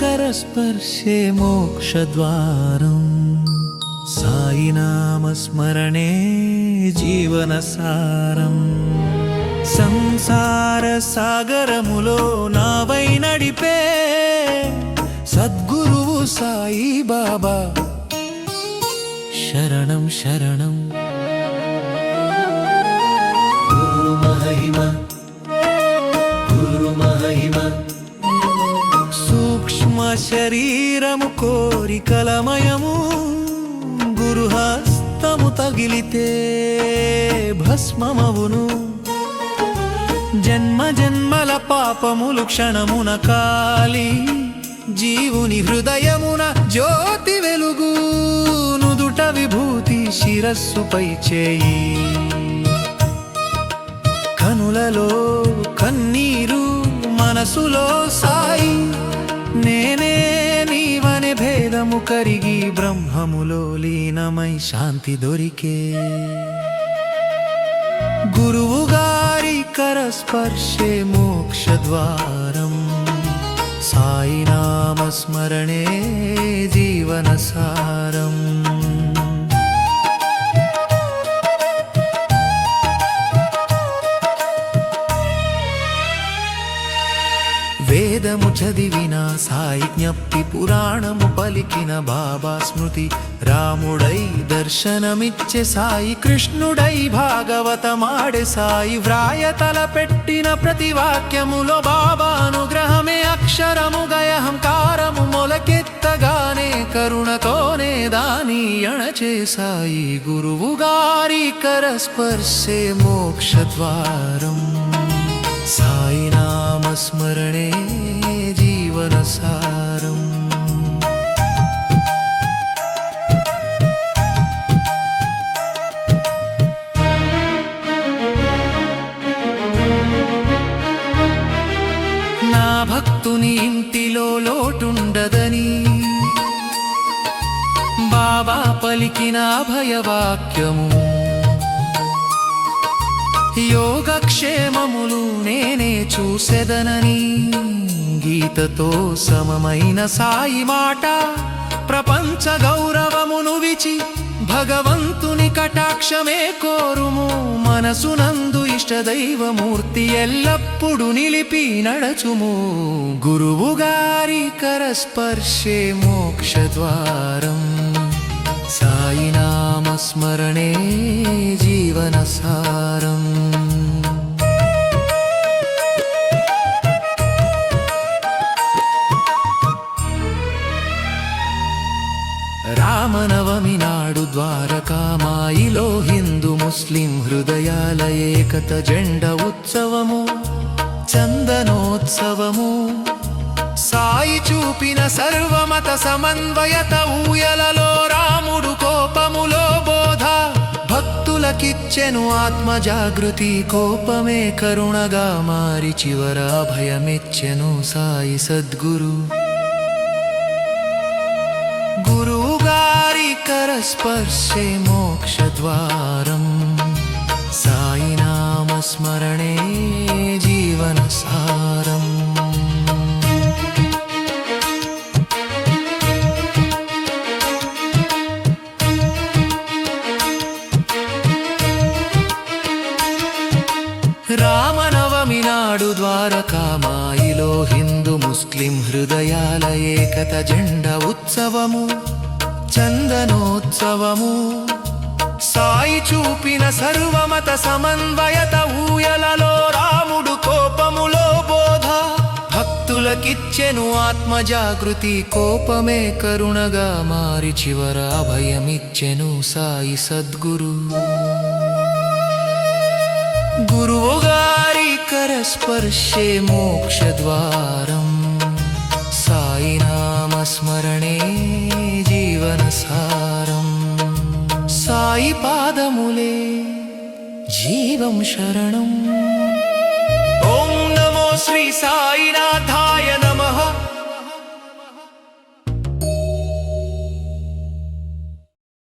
करस्पर्शे मोक्षद्वारम् साई नामस्मरणे जीवनसारम् संसार सागरमुलो नावै नडिपे सद्गुरुवु साई बाबा शरणं शरणं गुरु महिमा सूक्ष्म शरीरमु कोरिकलमयमु गुरुहस्तमु तगिलिते भस्ममवुनु जन्म जन्मल पापमुलु क्षणमुन काली जीवुनि हृदयमुन ज्योति वेलुगु नुदुट विभूति शिरस्सुपै చేయి కనులలో కన్నీరు మనసులో సాయి నేనే నీవనే భేదము కరిగి బ్రహ్మములో లీనమై శాంతి దొరికే గురువు గారి కరస్పర్శే మోక్షద్వారం సాయి నామస్మరణే జీవనసారం వేదము చదివిన సాయి జ్ఞప్తి పురాణము పలికిన బాబా స్మృతి రాముడై దర్శనమిచ్చే సాయి కృష్ణుడై భాగవతమాడే సాయి వ్రాయతల పెట్టిన ప్రతి వాక్యములో బాబా అనుగ్రహమే అక్షరముగా అహంకారము మొలకెత్తగానే కరుణతోనే దాని అణచే సాయి గురువు గారి కరస్పర్శే మోక్షద్వారం సాయి నామస్మరణే జీవనసారం నా భక్తుని ఇంటిలో లోటుండదని బాబా పలికిన అభయవాక్యము యోగక్షేమములు నేనే చూసెదనని గీతతో సమమైన సాయి మాట ప్రపంచ గౌరవమును విచి భగవంతుని కటాక్షమే కోరుము మనసునందు ఇష్టదైవమూర్తి ఎల్లప్పుడు నిలిపి నడచుము గురువు గారి కరస్పర్శే మోక్షద్వారం సాయి నామస్మరణే జీవనసారం రామనవమి నాడు ద్వారకామాయిలో హిందూ ముస్లిం హృదయాల ఏకత జెండ ఉత్సవము చందనోత్సవము సాయి చూపిన సర్వమత సమన్వయత ఊయలలో రాముడు కోపములో బోధ భక్తులకిచ్చెను ఆత్మ జాగృతి కోపమే కరుణగా మారి చివర అభయమిచ్చెను సాయి సద్గురు గురువు గారి కరస్పర్శే మోక్షద్వారం సాయి నామస్మరణే జీవనసారం రామనవమి నాడు ద్వారకామాయిలో హిందూ ముస్లిం హృదయాల ఏకత జెండ ఉత్సవము చందనోత్సవము సాయి చూపిన సర్వమత సమన్వయత ఊయలలో రాముడు కోపములో బోధ భక్తులకిచ్చెను ఆత్మ జాగృతి కోపమే కరుణగా మారి చివర అభయమిచ్చెను సాయి సద్గురు గురువు గారి కరస్పర్శే మోక్షద్వారం సాయి నామస్మరణే జీవనసారం సాయి పాదములే జీవం శరణం